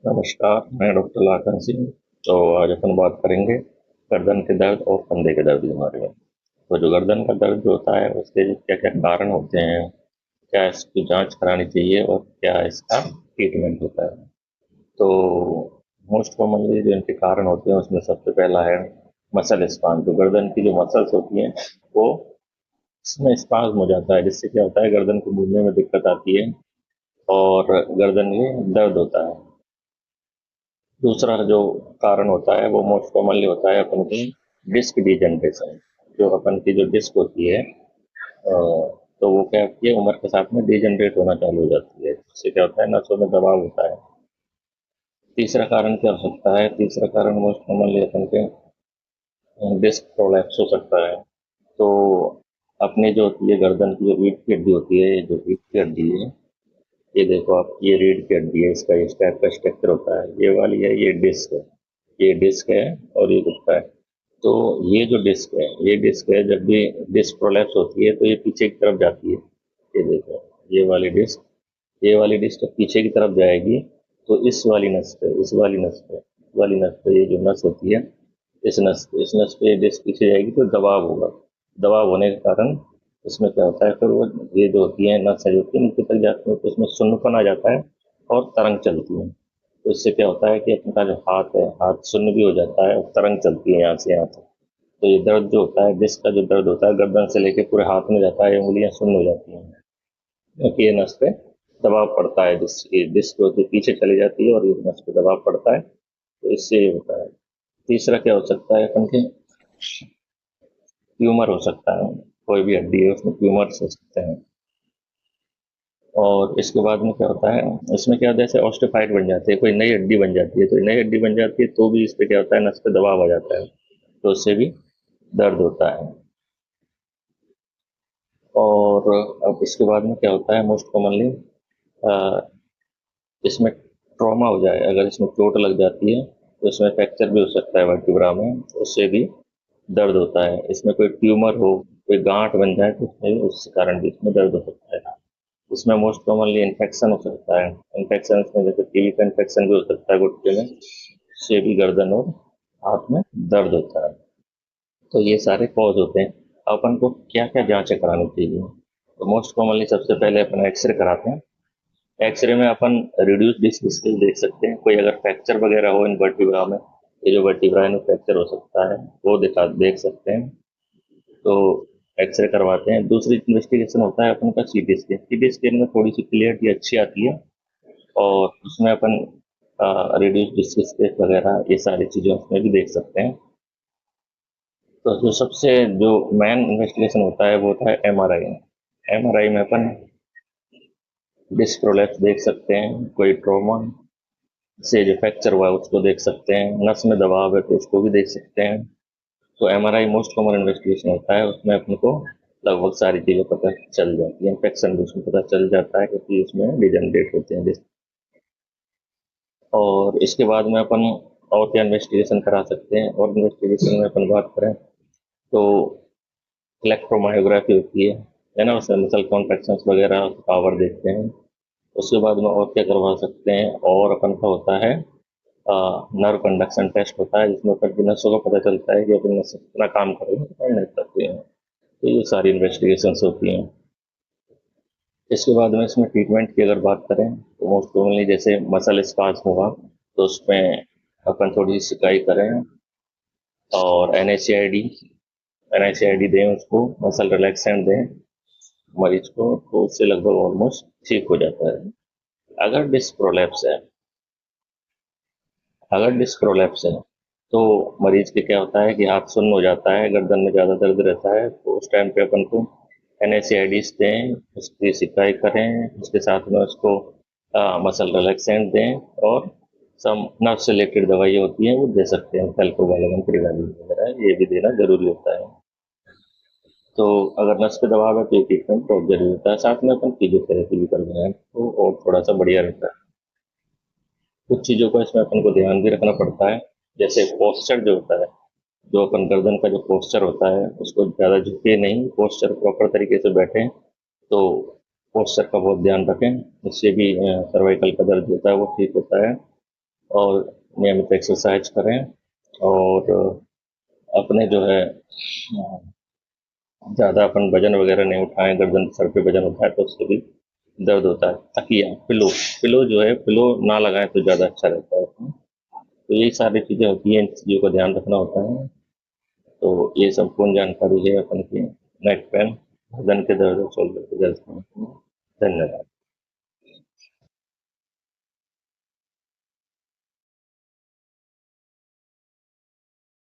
नमस्कार, मैं डॉक्टर लाखन सिंह। तो आज अपन बात करेंगे गर्दन के दर्द और कंधे के दर्द के बारे में। तो जो गर्दन का दर्द जो होता है उसके क्या क्या कारण होते हैं, क्या इसकी जांच करानी चाहिए और क्या इसका ट्रीटमेंट होता है। तो मोस्ट कॉमनली जो इनके कारण होते हैं उसमें सबसे पहला है मसल स्पान। जो गर्दन की जो मसल्स होती हैं वो इसमें स्पाज्म हो जाता है, जिससे क्या होता है गर्दन को मूवने में दिक्कत आती है और गर्दन में दर्द होता है। दूसरा जो कारण होता है वो मोस्ट कॉमनली होता है अपन की डिस्क डिजनरेशन। जो अपन की जो डिस्क होती है तो वो क्या होती है उम्र के साथ में डिजनरेट होना चालू हो जाती है, जिससे क्या होता है नसों में दबाव होता है। तीसरा कारण क्या हो सकता है? तीसरा कारण मोस्ट कॉमनली अपन के डिस्क प्रोलैप्स हो सकता है। तो अपने जो होती है गर्दन की जो रीढ़ की हड्डी होती है, ये जो रीढ़ की हड्डी है, ये देखो आप, ये रीढ़ की हड्डी है, इसका इस टाइप का स्ट्रक्चर होता है। ये वाली है, ये डिस्क है। ये डिस्क है और ये गुप्ता है। तो ये जो डिस्क है, ये डिस्क है, जब भी डिस्क प्रोलैप्स होती है तो ये पीछे की तरफ जाती है। ये देखो, ये वाली डिस्क जब पीछे की तरफ जाएगी तो इस वाली नस पे ये जो नस होती है, इस नस पे डिस्क पीछे जाएगी तो दबाव होगा। दबाव होने के कारण इसमें क्या होता है, फिर वो ये जो होती है नस है जो होती है नीचे तक जाती है तो इसमें सुन्नपन आ जाता है और तरंग चलती है। तो इससे क्या होता है कि अपना जो हाथ है, हाथ शून्य भी हो जाता है और तरंग चलती है यहाँ से यहाँ तक। तो ये दर्द जो होता है, डिस्क का जो दर्द होता है, गर्दन से लेके पूरे हाथ में जाता है, उंगलियां शून्य हो जाती हैं, क्योंकि ये नस पे दबाव पड़ता है। ये डिस्क जो होती है पीछे चली जाती है और ये नस पे दबाव पड़ता है, तो इससे ये होता है। तीसरा क्या हो सकता है अपन के, ट्यूमर हो सकता है। कोई भी हड्डी है उसमें ट्यूमर्स हो सकते हैं। और इसके बाद में क्या होता है, इसमें क्या होता है, जैसे ऑस्टियोफाइट बन जाती है, कोई नई हड्डी बन जाती है, तो नई हड्डी बन जाती है तो भी इस पे क्या होता है, नस पे दबाव आ जाता है, तो उससे भी दर्द होता है। और अब इसके बाद में क्या होता है, मोस्ट कॉमनली इसमें ट्रॉमा हो जाए, अगर इसमें चोट लग जाती है तो इसमें फ्रैक्चर भी हो सकता है वर्टिब्रा में, तो उससे भी दर्द होता है। इसमें कोई ट्यूमर हो, कोई गांठ बन जाए तो उसमें भी, उस कारण भी इसमें दर्द हो सकता है। इसमें मोस्ट कॉमनली इन्फेक्शन हो सकता है। इन्फेक्शन में जैसे टीबी का इन्फेक्शन भी हो सकता है घुटने में, उससे भी गर्दन और हाथ में दर्द होता है। तो ये सारे कॉज होते हैं। अपन को क्या क्या जांचें करानी चाहिए? तो मोस्ट कॉमनली सबसे पहले अपन एक्सरे कराते हैं। एक्सरे में अपन रिड्यूस डिस्क स्केल देख सकते हैं, कोई अगर फ्रैक्चर वगैरह हो इन वर्टिब्रा में, ये जो वर्टिब्रा है फ्रैक्चर हो सकता है, वो देख सकते हैं। तो एक्सरे करवाते हैं। दूसरी इन्वेस्टिगेशन होता है अपन का सीटी स्कैन। सीटी स्कैन में थोड़ी सी क्लियरिटी अच्छी आती है और उसमें अपन रिड्यूस डिस्क स्पेस वगैरह ये सारी चीज़ें उसमें भी देख सकते हैं। तो जो सबसे जो मेन इन्वेस्टिगेशन होता है वो होता है एमआरआई। एमआरआई में अपन डिस्क प्रोलैप्स देख सकते हैं, कोई ट्रॉमा से जो फ्रैक्चर हुआ है उसको देख सकते हैं, नस में दबाव है तो उसको भी देख सकते हैं। तो एमआरआई मोस्ट कॉमन इन्वेस्टिगेशन होता है, उसमें अपने को लगभग सारी चीज़ें पता चल जाती है। इन्फेक्शन भी उसमें पता चल जाता है क्योंकि उसमें डिजनरेट होते हैं डिस्क। और इसके बाद में अपन और क्या इन्वेस्टिगेशन करा सकते हैं, और इन्वेस्टिगेशन में अपन बात करें तो इलेक्ट्रोमायोग्राफी होती है ना, उसमें मसल कॉन्ट्रैक्शंस वगैरह पावर देखते हैं। उसके बाद में और क्या करवा सकते हैं, और अपन का होता है नर्व कंडक्शन टेस्ट होता है, जिसमें अपन की नसों का पता चलता है कि अपनी नस कितना काम कर रही है कितना नहीं करती है। तो ये सारी इन्वेस्टिगेशंस होती हैं। इसके बाद में इसमें ट्रीटमेंट की अगर बात करें तो मोस्ट कॉमनली जैसे मसल स्पाज्म हुआ तो उसमें अपन थोड़ी सी सिकाई करें और एनएसएआईडी दें उसको, मसल रिलैक्सेंट दें मरीज को, तो उससे लगभग ऑलमोस्ट ठीक हो जाता है। अगर डिस्क प्रोलैप्स है अगर डिस्क प्रोलैप्स है तो मरीज के क्या होता है कि हाथ सुन्न हो जाता है, गर्दन में ज़्यादा दर्द रहता है, तो उस टाइम पे अपन को एनएसएआईडीज दें, उसकी सिकाई करें, उसके साथ में उसको मसल रिलैक्सेंट दें और सम नर्व से रिलेटेड दवाइयाँ होती हैं वो दे सकते हैं, कैल्कोबालामिन प्रिगालिन वगैरह ये भी देना जरूरी होता है। तो अगर नस पे दबाव है तो ये ट्रीटमेंट बहुत जरूरी होता है। साथ में अपन फिजियोथेरेपी भी कर रहे हैं तो और थोड़ा सा बढ़िया रहता है। कुछ चीज़ों का इसमें अपन को ध्यान भी रखना पड़ता है, जैसे पोस्चर जो होता है, जो अपन गर्दन का जो पोस्चर होता है उसको ज़्यादा झुके नहीं, पोस्चर प्रॉपर तरीके से बैठे। तो पोस्चर का बहुत ध्यान रखें, इससे भी सर्वाइकल का दर्द होता है वो ठीक होता है। और नियमित एक्सरसाइज करें और अपने जो है ज़्यादा अपन वजन वगैरह नहीं उठाएं, गर्दन सर पे वजन उठाए तो उससे भी दर्द होता है। तकिया, पिलो, पिलो जो है पिलो ना लगाएं तो ज़्यादा अच्छा रहता है। तो यही सारी चीज़ें होती हैं, इन चीज़ों का ध्यान रखना होता है। तो ये संपूर्ण जानकारी है अपन की नेक पेन, गर्दन के दर्द और शोल्डर के दर्द की। धन्यवाद।